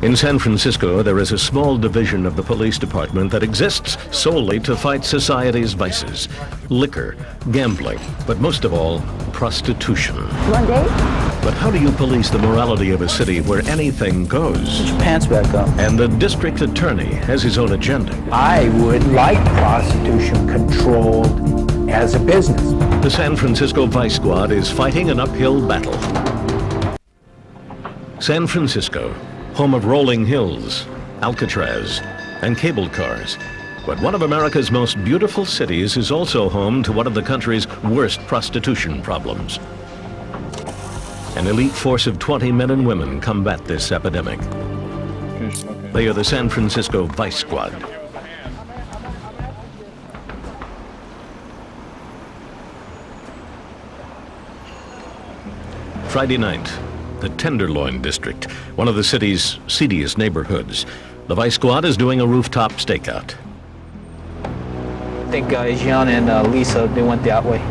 In San Francisco, there is a small division of the police department that exists solely to fight society's vices. Liquor, gambling, but most of all, prostitution. One day? But how do you police the morality of a city where anything goes? Put your pants back up. And the district attorney has his own agenda. I would like prostitution controlled as a business. The San Francisco Vice Squad is fighting an uphill battle. San Francisco, home of rolling hills, Alcatraz, and cable cars. But one of America's most beautiful cities is also home to one of the country's worst prostitution problems. An elite force of 20 men and women combat this epidemic. They are the San Francisco Vice Squad. Friday night, the Tenderloin District, one of the city's seediest neighborhoods. The Vice Squad is doing a rooftop stakeout. I think Gian and Lisa, they went that way.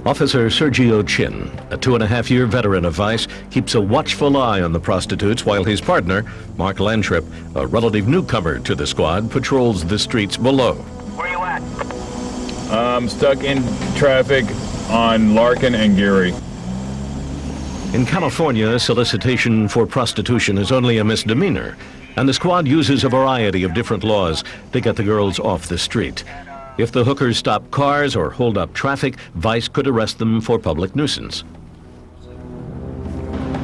Officer Sergio Chin, a 2.5-year veteran of Vice, keeps a watchful eye on the prostitutes while his partner, Mark Lantrip, a relative newcomer to the squad, patrols the streets below. Where you at? I'm stuck in traffic on Larkin and Geary. In California, solicitation for prostitution is only a misdemeanor, and the squad uses a variety of different laws to get the girls off the street. If the hookers stop cars or hold up traffic, Vice could arrest them for public nuisance.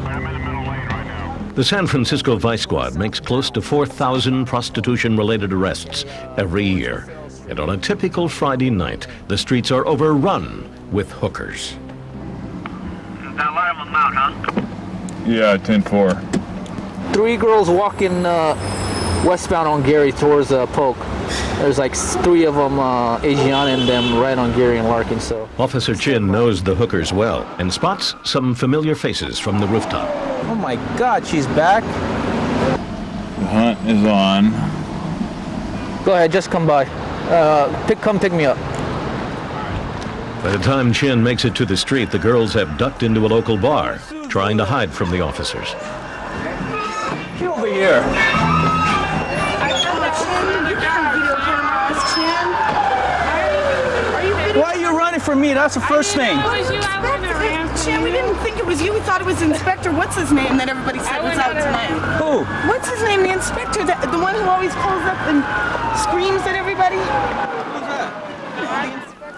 I'm in the middle lane right now. The San Francisco Vice Squad makes close to 4,000 prostitution-related arrests every year. And on a typical Friday night, the streets are overrun with hookers. Got a lot of them out, huh? Yeah, 10-4. 3 girls walking westbound on Gary towards Polk. There's like 3 of them, Gian and them, right on Gary and Larkin, so. Officer Chin knows the hookers well and spots some familiar faces from the rooftop. Oh my God, she's back. The hunt is on. Go ahead, just come by. Come pick me up. By the time Chin makes it to the street, the girls have ducked into a local bar, trying to hide from the officers. Get over here. Why are you running from me? That's the first thing. Chin, we didn't think it was you. We thought it was Inspector what's his name that everybody said was out tonight. Who? What's his name? The inspector, the one who always pulls up and screams at everybody?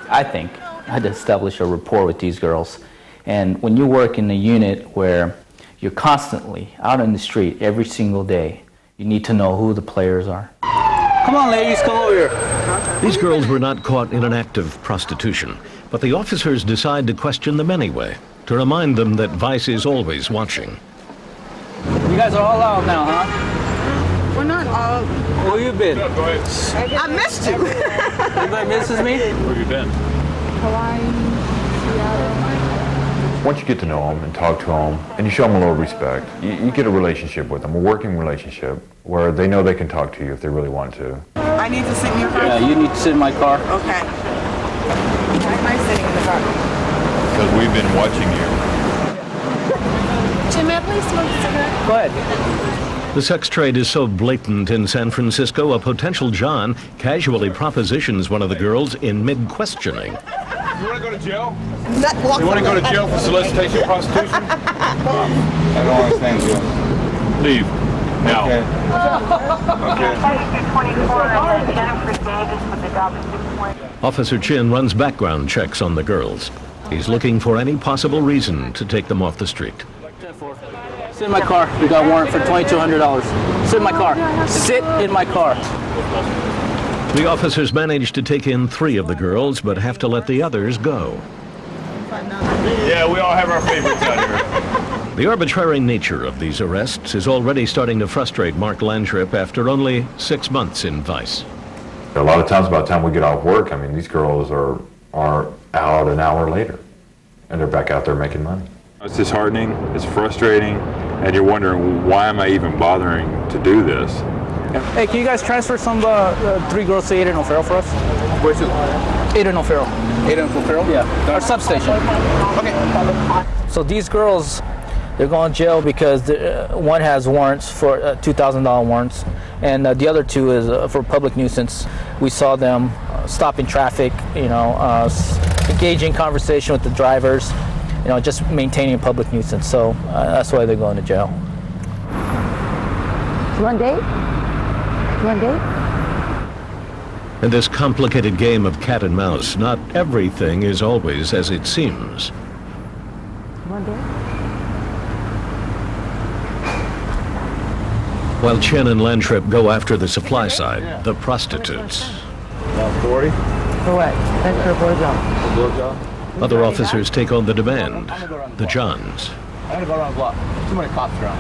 I think I had to establish a rapport with these girls. And when you work in a unit where you're constantly out in the street every single day, you need to know who the players are. Come on, ladies, come over here. These girls were not caught in an act of prostitution, but the officers decide to question them anyway, to remind them that Vice is always watching. You guys are all out now, huh? We're not all. Where you been? I missed you. Anybody misses me? Where you been? Hawaii, Seattle. Once you get to know them and talk to them, and you show them a little respect, you get a relationship with them, a working relationship, where they know they can talk to you if they really want to. I need to sit in your car? Yeah, you need to sit in my car. Okay. Why am I sitting in the car? Because we've been watching you. Jim, may I please smoke a cigarette? Go ahead. The sex trade is so blatant in San Francisco, a potential John casually propositions one of the girls in mid-questioning. You want to go to jail? You You want to go to jail for solicitation of prostitution? I don't understand you. Leave. Now. Okay. Officer Chin runs background checks on the girls. He's looking for any possible reason to take them off the street. Sit in my car. We got a warrant for $2,200. Sit in my car. Sit in my car. The officers manage to take in 3 of the girls, but have to let the others go. Yeah, we all have our favorites out here. The arbitrary nature of these arrests is already starting to frustrate Mark Lantrip after only 6 months in Vice. A lot of times by the time we get off work, I mean, these girls are out an hour later, and they're back out there making money. It's disheartening, it's frustrating, and you're wondering, why am I even bothering to do this? Hey, can you guys transfer some 3 girls to Aiden O'Farrell for us? Where's it? Aiden O'Farrell. Aiden O'Farrell? Yeah, our substation. Okay. So these girls, They're going to jail because one has warrants for $2,000 warrants, and the other two is for public nuisance. We saw them stopping traffic, engaging conversation with the drivers, just maintaining a public nuisance. So that's why they're going to jail. You want a date? You want a date? In this complicated game of cat and mouse, not everything is always as it seems. You want a date? While Chen and Lantrip go after the supply side, the prostitutes. Authority? For what? That's for a blowjob. Blowjob? Other officers take on the demand, the Johns. I'm going to go around the block. Too many cops around.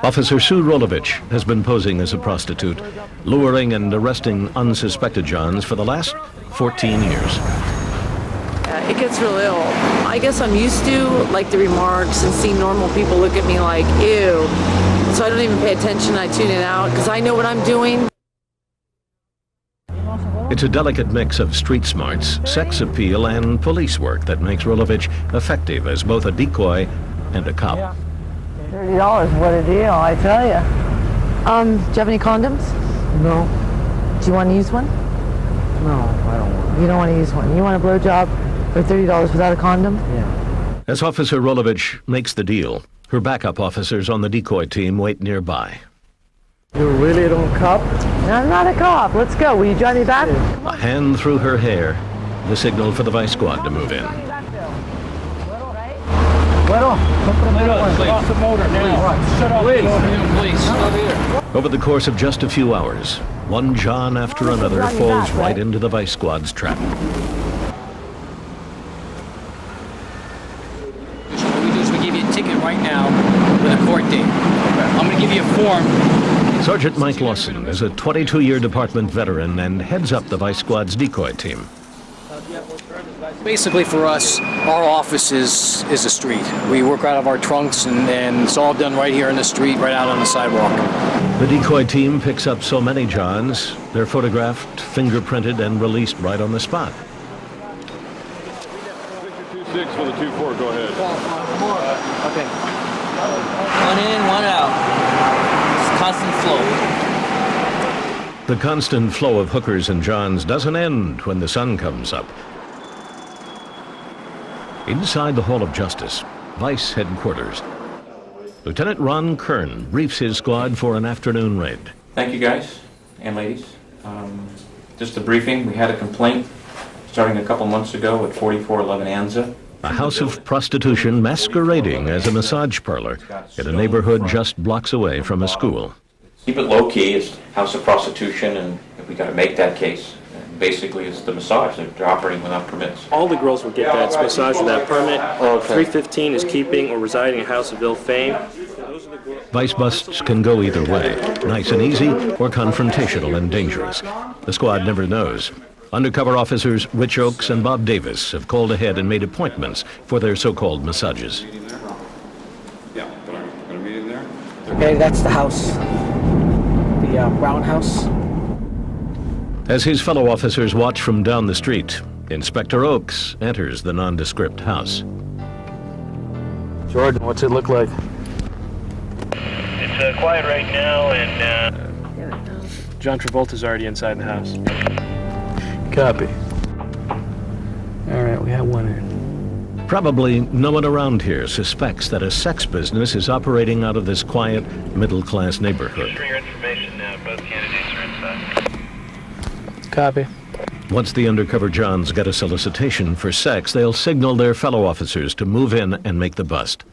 Officer Sue Rolovitch has been posing as a prostitute, luring and arresting unsuspected Johns for the last 14 years. It gets really old. I guess I'm used to like the remarks and seeing normal people look at me like, ew. So I don't even pay attention. I tune it out because I know what I'm doing. It's a delicate mix of street smarts, sex appeal, and police work that makes Rolovitch effective as both a decoy and a cop. $30, what a deal, I tell you. Do you have any condoms? No, Do you want to use one? no, I don't want You don't want to use one. You want a blowjob for $30 without a condom? it. Yeah. As Officer Rolovitch makes the deal, her backup officers on the decoy team wait nearby. You really don't cop? No, I'm not a cop. Let's go. Will you drive me back? A hand through her hair, the signal for the Vice Squad to move in. Off the motor now. Shut up. Please. Over the course of just a few hours, one John after another falls right into the Vice Squad's trap. What we do is we give you a ticket right now with a court date. I'm going to give you a form. Sergeant Mike Lawson is a 22-year department veteran and heads up the Vice Squad's decoy team. Basically for us, our office is a street. We work out of our trunks and it's all done right here in the street, right out on the sidewalk. The decoy team picks up so many Johns, they're photographed, fingerprinted, and released right on the spot. 2-6 for the 2-4, go ahead. Okay. One in, one out. It's constant flow. The constant flow of hookers and Johns doesn't end when the sun comes up. Inside the Hall of Justice, Vice Headquarters, Lieutenant Ron Kern briefs his squad for an afternoon raid. Thank you, guys and ladies. Just a briefing. We had a complaint starting a couple months ago at 4411 Anza. A house of prostitution masquerading as a massage parlor in a neighborhood just blocks away from a school. Keep it low key. It's house of prostitution, and we got to make that case. And basically, it's the massage. They're operating without permits. All the girls will get that. It's massage without permit. 315 is keeping or residing in a house of ill fame. Vice busts can go either way, nice and easy or confrontational and dangerous. The squad never knows. Undercover officers Rich Oakes and Bob Davis have called ahead and made appointments for their so-called massages. Yeah, got a meeting there? Okay, that's the house. The brown house. As his fellow officers watch from down the street, Inspector Oakes enters the nondescript house. Jordan, what's it look like? It's quiet right now, and John Travolta's already inside the house. Copy. All right, we have one in. Probably no one around here suspects that a sex business is operating out of this quiet, middle-class neighborhood. for your information, both candidates are inside. Copy. Once the undercover Johns get a solicitation for sex, they'll signal their fellow officers to move in and make the bust.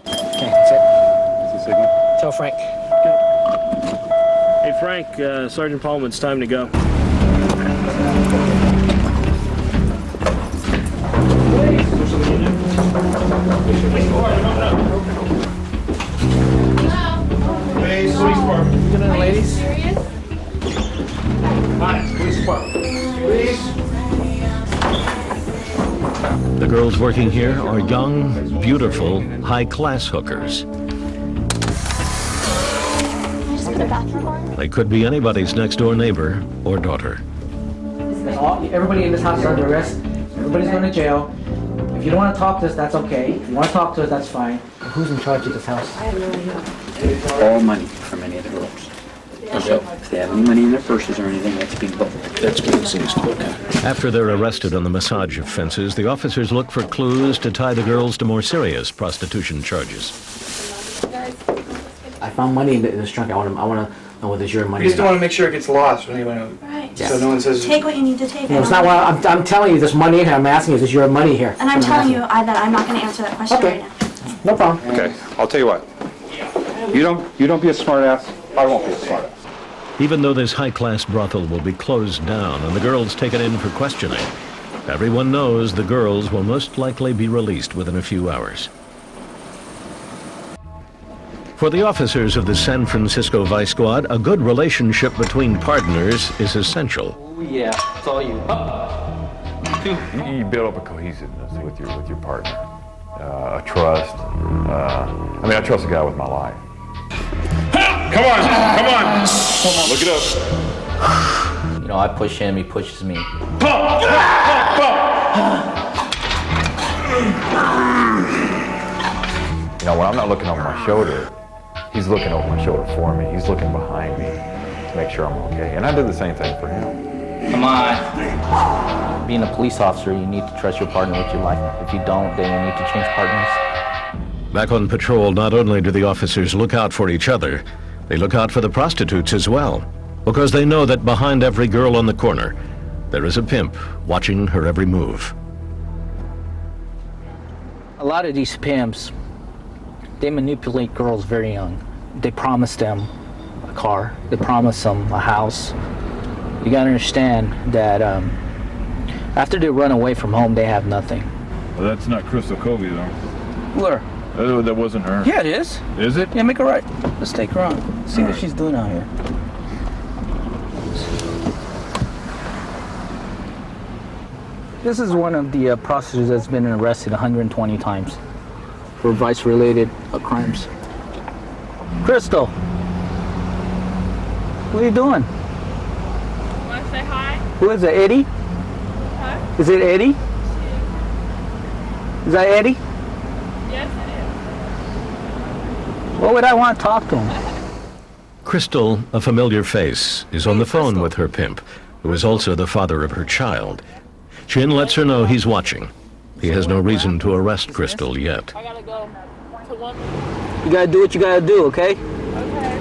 Okay, that's it. What's the signal? Tell Frank. Hey, Frank, Sergeant Paulman, it's time to go. Hey, police department. Good night, ladies. Hi, police department. Please. The girls working here are young, beautiful, high-class hookers. They could be anybody's next-door neighbor or daughter. Everybody in this house is under arrest. Everybody's going to jail. If you don't want to talk to us, that's okay. If you want to talk to us, that's fine. Who's in charge of this house? I have no idea. All money from any of the girls. So if they have any money in their purses or anything, that's being booked. That's being seized. Okay. After they're arrested on the massage offenses, the officers look for clues to tie the girls to more serious prostitution charges. I found money in this trunk. I want to know whether it's your money. We just don't want to make sure it gets lost when anyone. Right. So no one says. Take what you need to take. No, it's not what I'm telling you. There's money in here. I'm asking you, is this your money here? And I'm telling you that I'm not going to answer that question right now. No problem. Okay, I'll tell you what. You don't be a smart ass. I won't be a smart ass. Even though this high-class brothel will be closed down and the girls taken in for questioning, everyone knows the girls will most likely be released within a few hours. For the officers of the San Francisco Vice Squad, a good relationship between partners is essential. Oh, yeah, it's all you. You build up a cohesiveness with your partner, a trust. I trust a guy with my life. Come on! Look it up. You know, I push him, he pushes me. You know, when I'm not looking over my shoulder, he's looking over my shoulder for me. He's looking behind me to make sure I'm okay. And I did the same thing for him. Come on. Being a police officer, you need to trust your partner with your life. If you don't, then you need to change partners. Back on patrol, not only do the officers look out for each other, they look out for the prostitutes as well, because they know that behind every girl on the corner, there is a pimp watching her every move. A lot of these pimps, they manipulate girls very young. They promise them a car, they promise them a house. You gotta understand that after they run away from home, they have nothing. Well, that's not Crystal Covey, though. Where? That wasn't her. Yeah, it is. Is it? Yeah, make her right. Let's take her on. See what she's doing out here. This is one of the prostitutes that's been arrested 120 times for vice-related crimes. Crystal, what are you doing? Want to say hi? Who is it, Eddie? Huh? Is it Eddie? Is that Eddie? Yes, it What would I want to talk to him? Crystal, a familiar face, is on the phone with her pimp, who is also the father of her child. Chin lets her know he's watching. He has no reason to arrest Crystal yet. I gotta go to one. You gotta do what you gotta do, okay? Okay.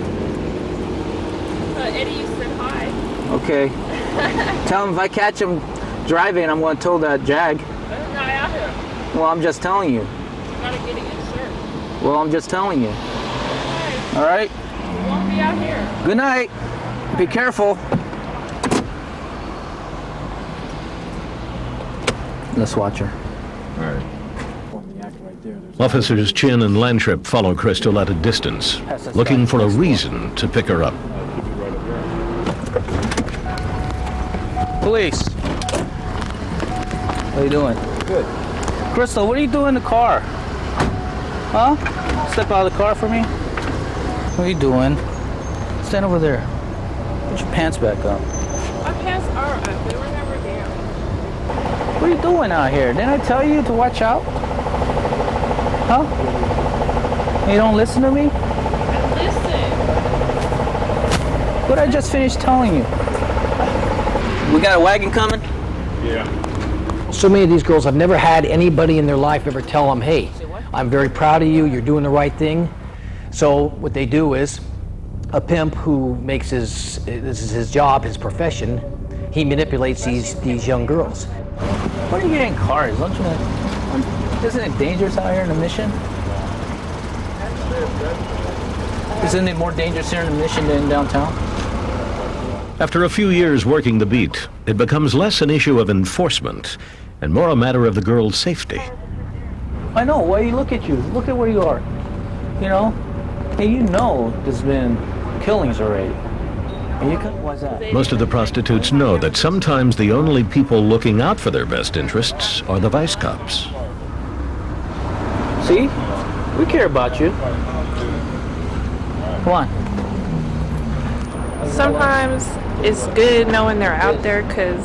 Eddie, you said hi. Okay. Tell him if I catch him driving, I'm gonna tow that Jag. There's a guy out here. Well, I'm just telling you. You gotta get it insured. Well, I'm just telling you. Okay. All right? You won't be out here. Good night. Be careful. Let's watch her. All right. Officers Chin and Lantrip follow Crystal at a distance, looking for a reason to pick her up. Police. What are you doing? Good. Crystal, what are you doing in the car? Huh? Step out of the car for me. What are you doing? Stand over there. Put your pants back up. My pants are up. They were never there. What are you doing out here? Didn't I tell you to watch out? Huh? You don't listen to me? I listen. What I just finished telling you. We got a wagon coming? Yeah. So many of these girls have never had anybody in their life ever tell them, hey, I'm very proud of you, you're doing the right thing. So what they do is, a pimp who makes this is his job, his profession, he manipulates these young girls. What are you getting cars? Don't you know? Isn't it dangerous out here in the Mission? Isn't it more dangerous here in the Mission than downtown? After a few years working the beat, it becomes less an issue of enforcement and more a matter of the girls' safety. I know. Why you look at you? Look at where you are. You know? Hey, you know there's been killings already. Why's that? Most of the prostitutes know that sometimes the only people looking out for their best interests are the vice cops. See? We care about you. Come on. Sometimes it's good knowing they're out there because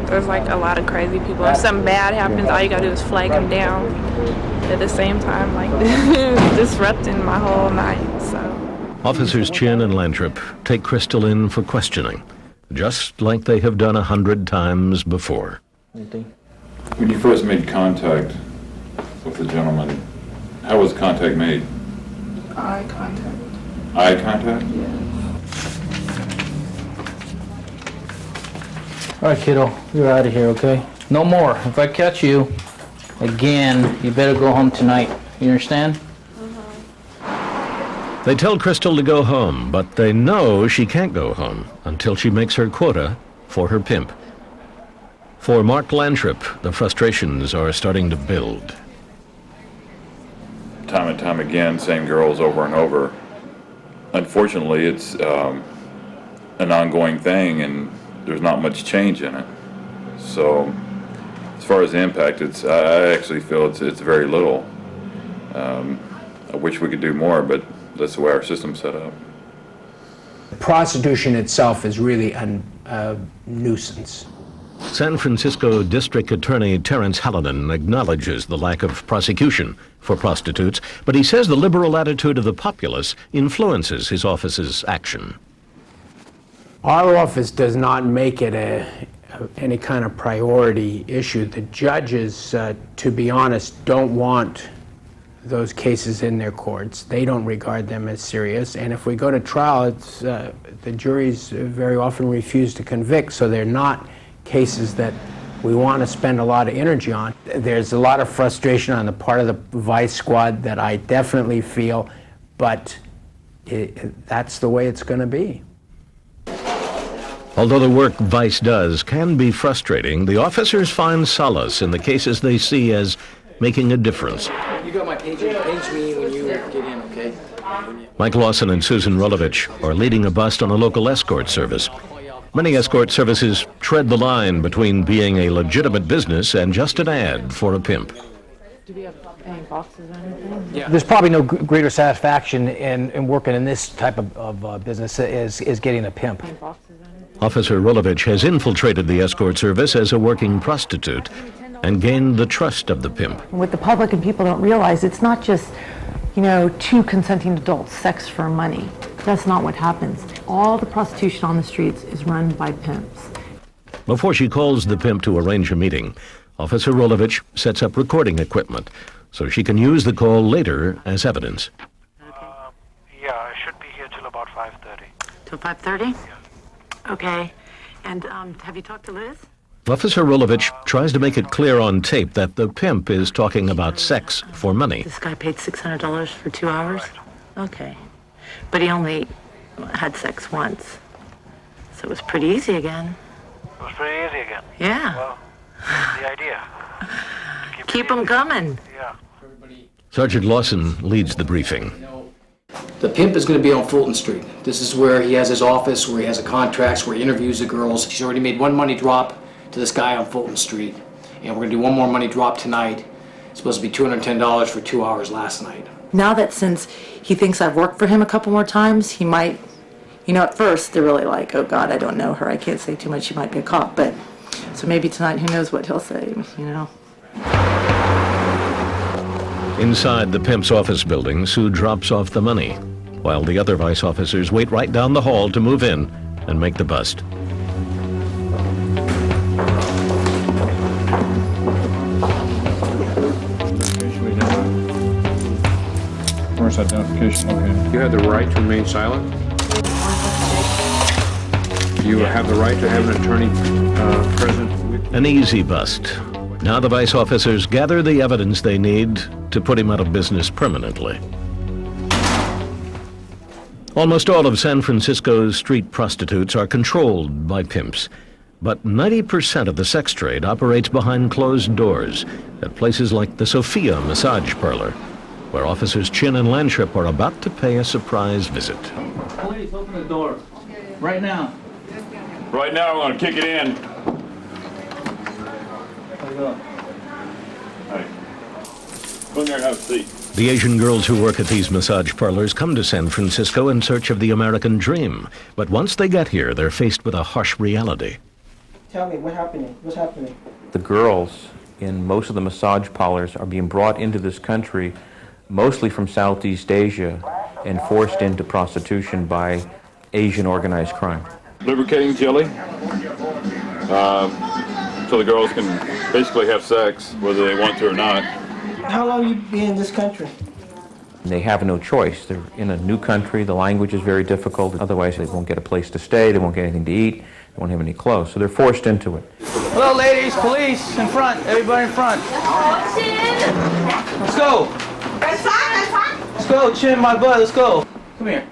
There's like a lot of crazy people. If something bad happens, all you gotta do is flag them down. At the same time, like disrupting my whole night. So. Officers Chin and Lantrip take Crystal in for questioning, just like they have done 100 times before. When you first made contact with the gentleman, how was contact made? Eye contact. Eye contact? Yeah. All right, kiddo, you're out of here, okay? No more. If I catch you again, you better go home tonight. You understand? They tell Crystal to go home, but they know she can't go home until she makes her quota for her pimp. For Mark Lantrip, the frustrations are starting to build. Time and time again, same girls over and over. Unfortunately, it's an ongoing thing, and there's not much change in it. So, as far as the impact, I actually feel it's very little. I wish we could do more, but that's the way our system's set up. Prostitution itself is really a nuisance. San Francisco District Attorney Terence Halinan acknowledges the lack of prosecution for prostitutes, but he says the liberal attitude of the populace influences his office's action. Our office does not make it any kind of priority issue. The judges, to be honest, don't want those cases in their courts. They don't regard them as serious, and if we go to trial, the juries very often refuse to convict, so they're not cases that we want to spend a lot of energy on. There's a lot of frustration on the part of the Vice Squad that I definitely feel, but that's the way it's going to be. Although the work Vice does can be frustrating, the officers find solace in the cases they see as making a difference. You got my page. Page me when you get in, okay? Mike Lawson and Susan Rolovitch are leading a bust on a local escort service. Many escort services tread the line between being a legitimate business and just an ad for a pimp. Do we have any boxes or anything? Yeah. There's probably no greater satisfaction in working in this type of business is getting a pimp. Any boxes or anything? Officer Rolovitch has infiltrated the escort service as a working prostitute and gained the trust of the pimp. What the public and people don't realize, it's not just, two consenting adults, sex for money. That's not what happens. All the prostitution on the streets is run by pimps. Before she calls the pimp to arrange a meeting, Officer Rolovitch sets up recording equipment so she can use the call later as evidence. Yeah, I should be here till about 5:30. Till 5:30? Okay. And have you talked to Liz? Officer Rolovitch tries to make it clear on tape that the pimp is talking about sex for money. This guy paid $600 for 2 hours? Okay. But he only had sex once. So it was pretty easy again. It was pretty easy again. Yeah. Well, that's the idea. Keep them coming. Yeah. Sergeant Lawson leads the briefing. The pimp is going to be on Fulton Street. This is where he has his office, where he has the contracts, where he interviews the girls. He's already made one money drop to this guy on Fulton Street. And we're going to do one more money drop tonight. It's supposed to be $210 for 2 hours last night. Now that since he thinks I've worked for him a couple more times, he might, at first they're really like, oh God, I don't know her, I can't say too much, she might be a cop, but, so maybe tonight, who knows what he'll say, Inside the pimp's office building, Sue drops off the money, while the other vice officers wait right down the hall to move in and make the bust. First identification, okay. You have the right to remain silent? You have the right to have an attorney present with you? An easy bust. Now the vice officers gather the evidence they need to put him out of business permanently. Almost all of San Francisco's street prostitutes are controlled by pimps, but 90% of the sex trade operates behind closed doors at places like the Sophia Massage Parlor, where officers Chin and Lantrip are about to pay a surprise visit. Please open the door. Right now. Right now, we're going to kick it in. Hey. Go in there and have a seat. The Asian girls who work at these massage parlors come to San Francisco in search of the American dream. But once they get here, they're faced with a harsh reality. Tell me, what's happening? The girls in most of the massage parlors are being brought into this country, mostly from Southeast Asia, and forced into prostitution by Asian organized crime. Lubricating jelly, so the girls can basically have sex whether they want to or not. How long you been in this country? They have no choice. They're in a new country. The language is very difficult. Otherwise, they won't get a place to stay. They won't get anything to eat. They won't have any clothes. So they're forced into it. Hello, ladies, police, in front, everybody in front. Let's go. Let's go, Chin, my butt, let's go. Come here.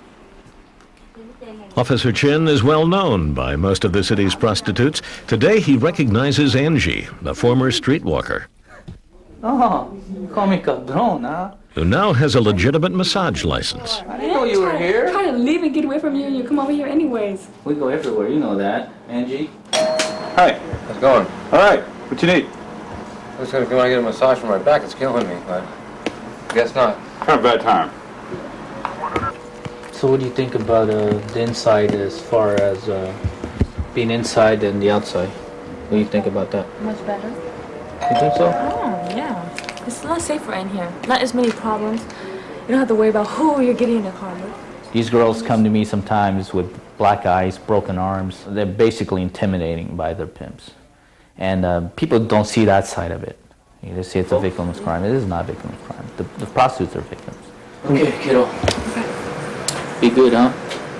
Officer Chin is well known by most of the city's prostitutes. Today he recognizes Angie, a former streetwalker, Oh, call me Cabron, huh? who now has a legitimate massage license. I didn't know you were here. Try to leave and get away from you, and you come over here anyways. We go everywhere, you know that. Angie? Hi. How's it going? All right, what you need? I was gonna come out and get a massage for my back. It's killing me, but guess not. Kind of bad time. So what do you think about the inside as far as being inside and the outside? What do you think about that? Much better. You think so? Oh, yeah. It's a lot safer in here. Not as many problems. You don't have to worry about who you're getting in the car with. These girls come to me sometimes with black eyes, broken arms. They're basically intimidating by their pimps. And people don't see that side of it. You just see it's a victimless crime. It is not a victimless crime. The prostitutes are victims. Okay, kiddo. Be good, huh?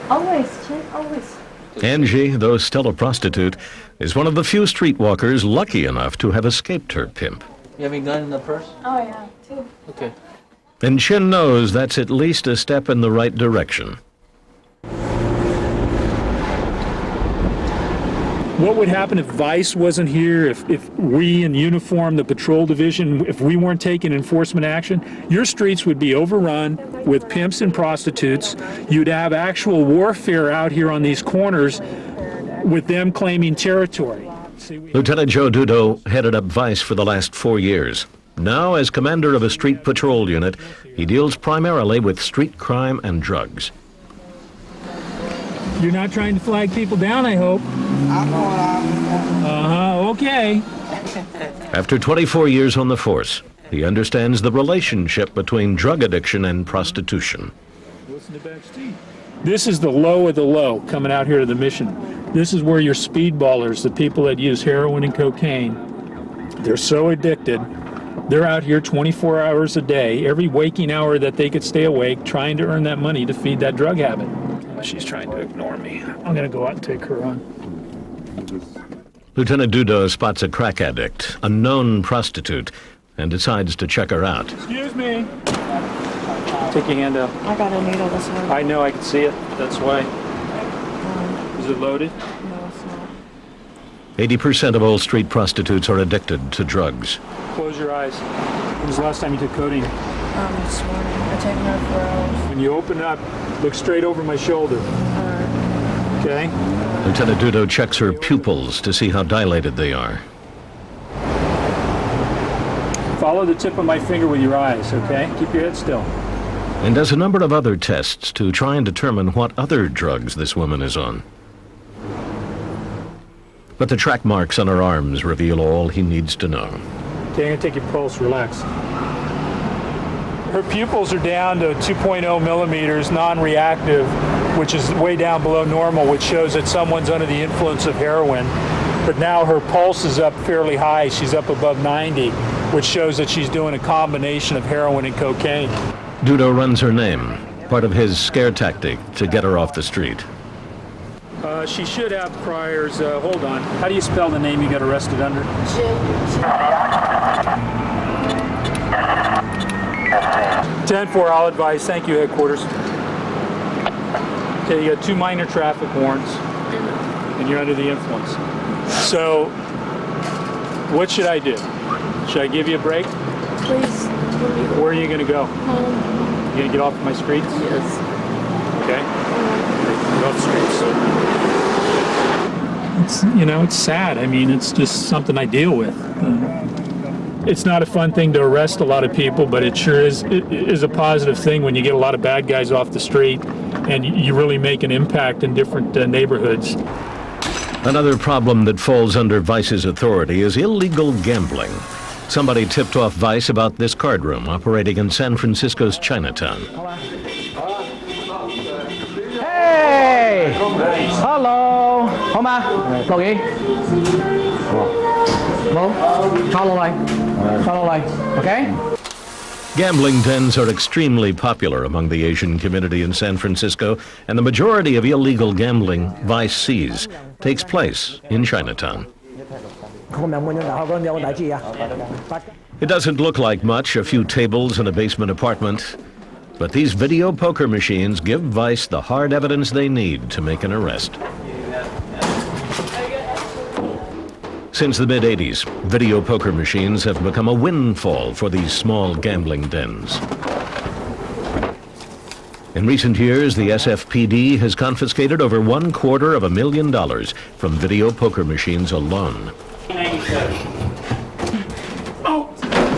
Always, Chin, always. Angie, though still a prostitute, is one of the few streetwalkers lucky enough to have escaped her pimp. You have any gun in the purse? Oh, yeah, too. Okay. And Chin knows that's at least a step in the right direction. What would happen if Vice wasn't here, if we in uniform, the patrol division, if we weren't taking enforcement action? Your streets would be overrun with pimps and prostitutes. You'd have actual warfare out here on these corners with them claiming territory. Lieutenant Joe Dutto headed up Vice for the last 4 years. Now, as commander of a street patrol unit, he deals primarily with street crime and drugs. You're not trying to flag people down, I hope. Okay. After 24 years on the force, he understands the relationship between drug addiction and prostitution. This is the low of the low coming out here to the mission. This is where your speedballers, the people that use heroin and cocaine, they're so addicted. They're out here 24 hours a day, every waking hour that they could stay awake, trying to earn that money to feed that drug habit. She's trying to ignore me. I'm going to go out and take her on. Lieutenant Dutto spots a crack addict, a known prostitute, and decides to check her out. Excuse me. Take your hand out. I got a needle this one. I know, I can see it. That's why. Is it loaded? No, it's not. 80% of all street prostitutes are addicted to drugs. Close your eyes. When was the last time you took codeine? This morning. I've taken her for hours. When you open up, look straight over my shoulder. Okay? Lieutenant Dutto checks her pupils to see how dilated they are. Follow the tip of my finger with your eyes, okay? Keep your head still. And does a number of other tests to try and determine what other drugs this woman is on. But the track marks on her arms reveal all he needs to know. Okay, I'm gonna take your pulse, relax. Her pupils are down to 2.0 millimeters, non-reactive, which is way down below normal, which shows that someone's under the influence of heroin. But now her pulse is up fairly high. She's up above 90, which shows that she's doing a combination of heroin and cocaine. Dutto runs her name, part of his scare tactic to get her off the street. She should have priors. Hold on. How do you spell the name you got arrested under? 10-4, I'll advise. Thank you, headquarters. Okay, you got 2 minor traffic warrants, and you're under the influence. So, what should I do? Should I give you a break? Please. Where are you going to go? Home. You going to get off my streets? Yes. Okay. Get off the streets. It's sad. I mean, it's just something I deal with. It's not a fun thing to arrest a lot of people, but it sure is a positive thing when you get a lot of bad guys off the street and you really make an impact in different neighborhoods. Another problem that falls under Vice's authority is illegal gambling. Somebody tipped off Vice about this card room operating in San Francisco's Chinatown. Hey! Hello! Homa! Logi? Okay? Gambling dens are extremely popular among the Asian community in San Francisco, and the majority of illegal gambling Vice sees takes place in Chinatown. It doesn't look like much, a few tables in a basement apartment, but these video poker machines give Vice the hard evidence they need to make an arrest. Since the mid-'80s, video poker machines have become a windfall for these small gambling dens. In recent years, the SFPD has confiscated over $250,000 from video poker machines alone. Oh,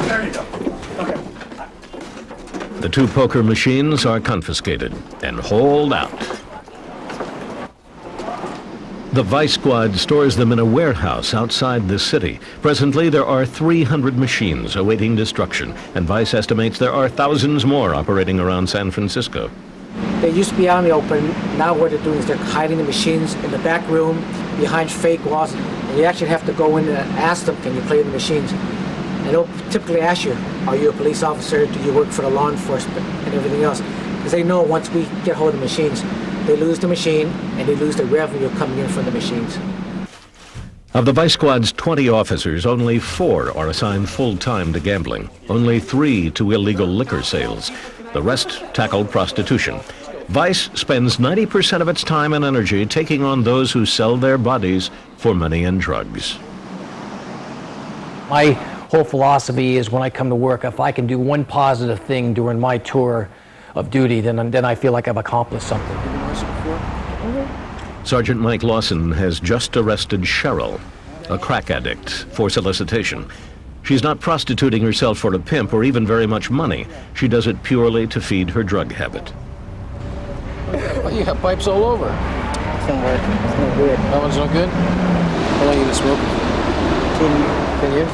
there you go. Okay. The two poker machines are confiscated and hauled out. The Vice Squad stores them in a warehouse outside the city. Presently, there are 300 machines awaiting destruction, and Vice estimates there are thousands more operating around San Francisco. They used to be out in the open. Now what they're doing is they're hiding the machines in the back room, behind fake walls. And you actually have to go in and ask them, can you play the machines? And they'll typically ask you, are you a police officer? Do you work for the law enforcement? And everything else. Because they know once we get hold of the machines, they lose the machine and they lose the revenue coming in from the machines. Of the Vice Squad's 20 officers, only 4 are assigned full-time to gambling, only 3 to illegal liquor sales. The rest tackle prostitution. Vice spends 90% of its time and energy taking on those who sell their bodies for money and drugs. My whole philosophy is when I come to work, if I can do one positive thing during my tour of duty, then I feel like I've accomplished something. Sergeant Mike Lawson has just arrested Cheryl, a crack addict, for solicitation. She's not prostituting herself for a pimp or even very much money. She does it purely to feed her drug habit. Well, you have pipes all over. It's not working. It's no good. That one's no good? How long you been smoking? 10 years.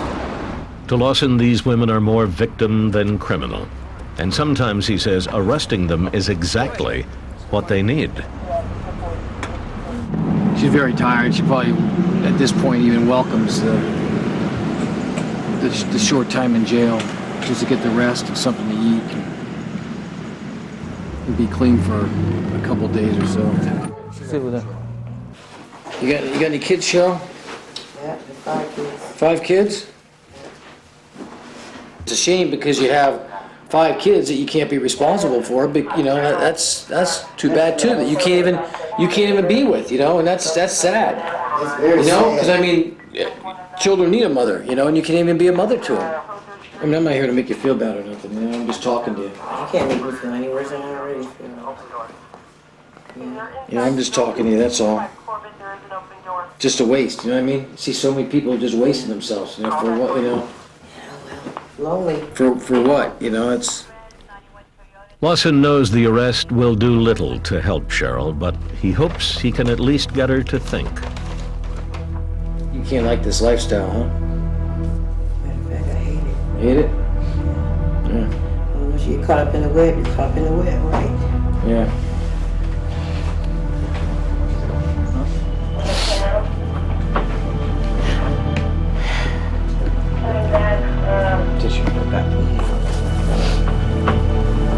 To Lawson, these women are more victim than criminal. And sometimes, he says, arresting them is exactly what they need. She's very tired. She probably, at this point, even welcomes the short time in jail just to get the rest and something to eat and be clean for a couple days or so. Sit with her. You got any kids, Cheryl? Yeah, 5 kids. 5 kids? It's a shame because you have 5 kids that you can't be responsible for, but you know that's too bad too, that you can't even be with, you know, and that's sad. It's very You know, sad. because I mean, children need a mother, you know, and you can't even be a mother to them. I mean, I'm not here to make you feel bad or nothing, you know, I'm just talking to you. You can't make me feel any worse than I already feel. You know, I'm just talking to you, that's all. Just a waste, you know what I mean? You see so many people just wasting themselves, you know, for what, you know? Lonely. For what, you know, it's... Lawson knows the arrest will do little to help Cheryl, but he hopes he can at least get her to think. You can't like this lifestyle, huh? Matter of fact, I hate it. Hate it? Yeah. Well, once you get caught up in the web, you're caught up in the web, right? Yeah.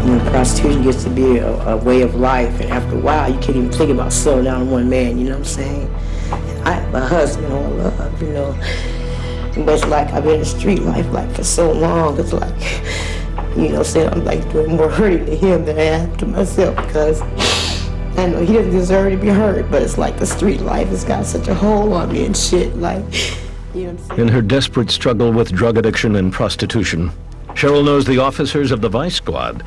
You know, prostitution gets to be a way of life, and after a while, you can't even think about settling down on one man, you know what I'm saying? I have a husband I love, you know, but it's like I've been in the street life like for so long, it's like, you know what I'm saying, I'm like doing more hurting to him than I am to myself, because I know he doesn't deserve to be hurt, but it's like the street life has got such a hold on me and shit, like, you know what I'm saying? In her desperate struggle with drug addiction and prostitution, Cheryl knows the officers of the Vice Squad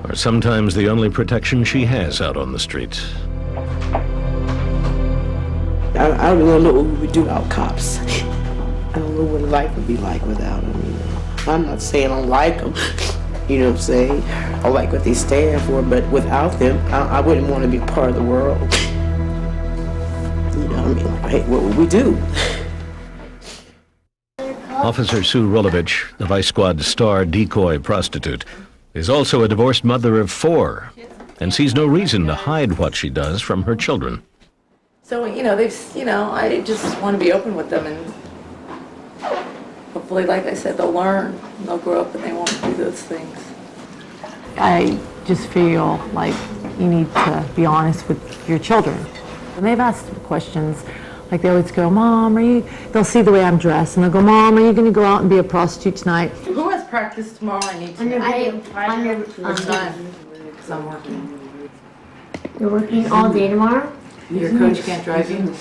are sometimes the only protection she has out on the streets. I don't really know what we would do without cops. I don't know what life would be like without them, you know. I'm not saying I like them, you know what I'm saying? I like what they stand for, but without them, I wouldn't want to be part of the world. You know what I mean? Hey, what would we do? Officer Sue Rolovitch, the Vice Squad's star decoy prostitute, is also a divorced mother of 4 and sees no reason to hide what she does from her children. So, I just want to be open with them, and hopefully, like I said, they'll learn. They'll grow up and they won't do those things. I just feel like you need to be honest with your children. And they've asked questions, like they always go, Mom, they'll see the way I'm dressed, and they'll go, Mom, are you going to go out and be a prostitute tonight? Who has practice tomorrow? I need to. I'm done, because I'm working. You're working all day tomorrow? Your coach can't drive you?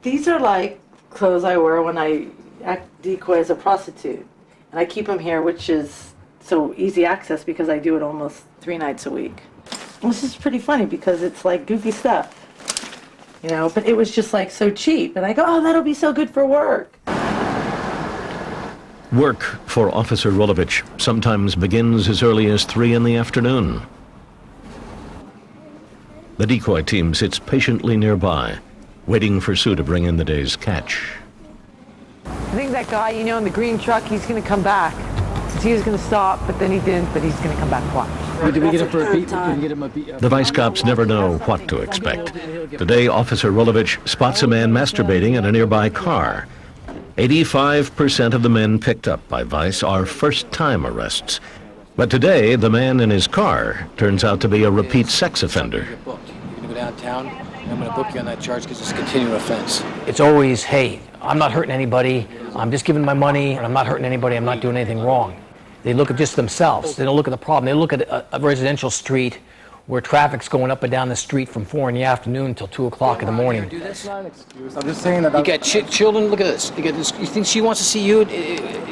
These are like clothes I wear when I act decoy as a prostitute. And I keep them here, which is so easy access because I do it almost 3 nights a week. This is pretty funny because it's like goofy stuff, but it was just like so cheap. And I go, oh, that'll be so good for work. Work for Officer Rolovitch sometimes begins as early as 3 in the afternoon. The decoy team sits patiently nearby, waiting for Sue to bring in the day's catch. I think that guy, in the green truck, he's going to come back. He was going to stop, but then he didn't, but he's going to come back. Watch. Did we get him for a beat? Did we get him a beat? The vice cops never know what to expect. Today, Officer Rolovitch spots a man masturbating in a nearby car. 85% of the men picked up by Vice are first-time arrests. But today, the man in his car turns out to be a repeat sex offender. You're going to go downtown, and I'm going to book you on that charge because it's a continuing offense. It's always, hey, I'm not hurting anybody, I'm just giving my money, and I'm not hurting anybody, I'm not doing anything wrong. They look at just themselves. They don't look at the problem. They look at a residential street where traffic's going up and down the street from 4 in the afternoon until 2 o'clock in the morning. That's not an excuse. I'm just saying that. You got children. Look at this. You got this. You think she wants to see you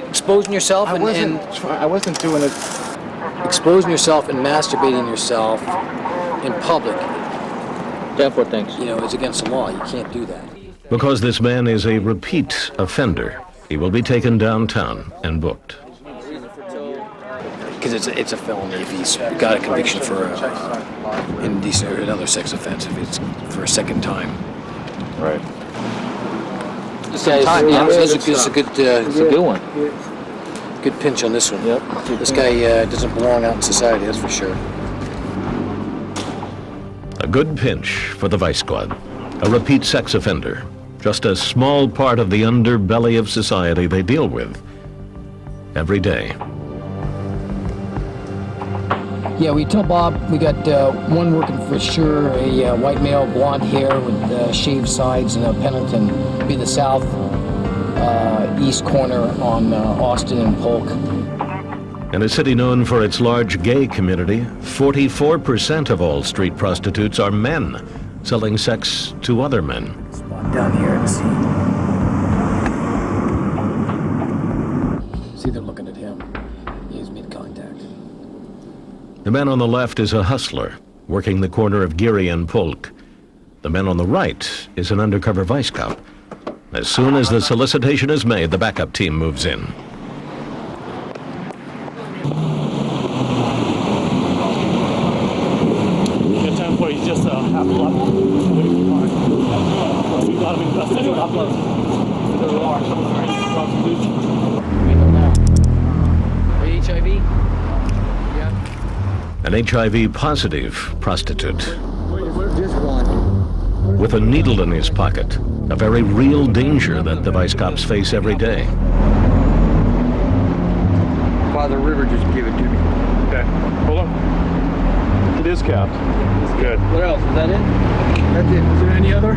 exposing yourself I wasn't doing it. Exposing yourself and masturbating yourself in public? That's what things. It's against the law. You can't do that. Because this man is a repeat offender, he will be taken downtown and booked. Because it's a felony if he's got a conviction for indecent or another sex offense if it's for a second time. Right. This is a good one. Good pinch on this one. Yep. This guy doesn't belong out in society, that's for sure. A good pinch for the Vice Squad. A repeat sex offender. Just a small part of the underbelly of society they deal with every day. Yeah, we tell Bob we got one working for sure, a white male, blonde hair with shaved sides and a Pendleton, be the south east corner on Austin and Polk. In a city known for its large gay community, 44% of all street prostitutes are men selling sex to other men. Spot down here to see. See, they're looking at him. He's made contact. The man on the left is a hustler, working the corner of Geary and Polk. The man on the right is an undercover vice cop. As soon as the solicitation is made, the backup team moves in. Good time for he's just half a block away from the park. We got him invested in uploads. There are prostitutes. We know now. Are you HIV? Yeah. An HIV-positive prostitute. Just one. With a needle in his pocket, a very real danger that the vice cops face every day. Father River just gave it to me. Okay, hold on. It is capped. Good. What else? Is that it? That's it. Is there any other?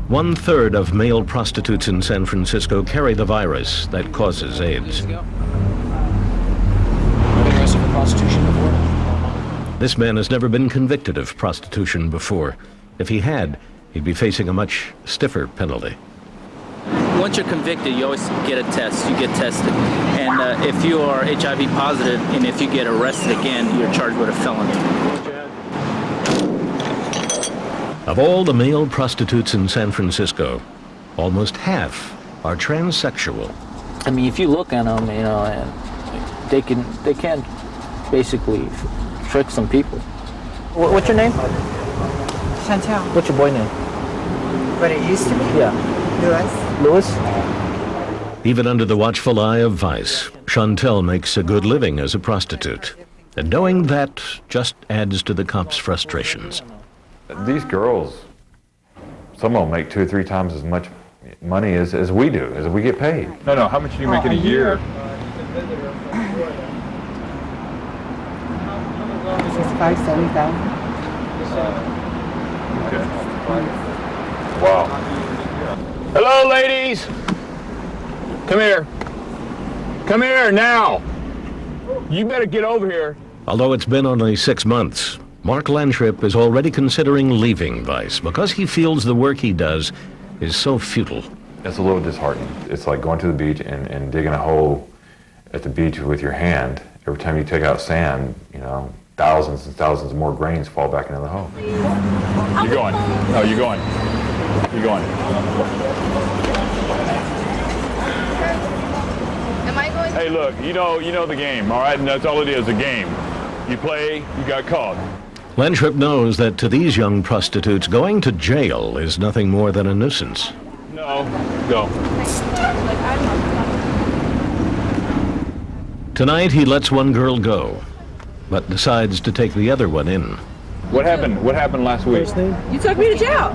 1/3 of male prostitutes in San Francisco carry the virus that causes AIDS. Been arrested for prostitution before? This man has never been convicted of prostitution before. If he had, he'd be facing a much stiffer penalty. Once you're convicted, you always get a test. You get tested. And if you are HIV positive and if you get arrested again, you're charged with a felony. Of all the male prostitutes in San Francisco, almost half are transsexual. I mean, if you look at them, they can basically trick some people. What's your name? Chantel. What's your boy name? But it used to be? Yeah. Louis. Louis? Even under the watchful eye of vice, Chantel makes a good living as a prostitute. And knowing that just adds to the cops' frustrations. These girls, some of them make 2 or 3 times as much money as we do, as we get paid. No, how much do you make in a year? $65,000-$70,000. Okay. Wow. Hello, ladies. Come here. Come here now. You better get over here. Although it's been only 6 months, Mark Lantrip is already considering leaving Vice because he feels the work he does is so futile. It's a little disheartening. It's like going to the beach and digging a hole at the beach with your hand. Every time you take out sand, you know, thousands and thousands more grains fall back into the hole. You're going. No, you're going. You're going. Am I going? Hey, look, you know the game, all right? And that's all it is, a game. You play, you got caught. Lantrip knows that to these young prostitutes, going to jail is nothing more than a nuisance. No, go. Tonight, he lets one girl go, but decides to take the other one in. What happened? What happened last week? You took me to jail.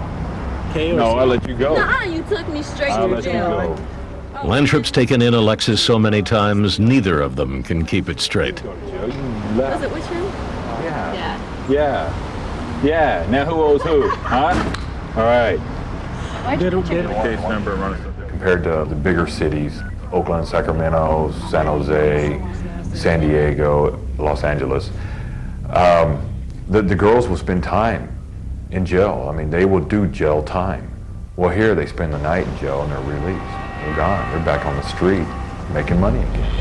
No, I let you go. Nuh-uh, you took me straight I to let you jail. go. Lantrip's taken in Alexis so many times, neither of them can keep it straight. Was it which one? Yeah. Now who owes who? Huh? All right. Case number, compared to the bigger cities, Oakland, Sacramento, San Jose, San Diego, Los Angeles, the girls will spend time in jail. I mean, they will do jail time. Well, here they spend the night in jail and they're released. They're gone. They're back on the street making money again.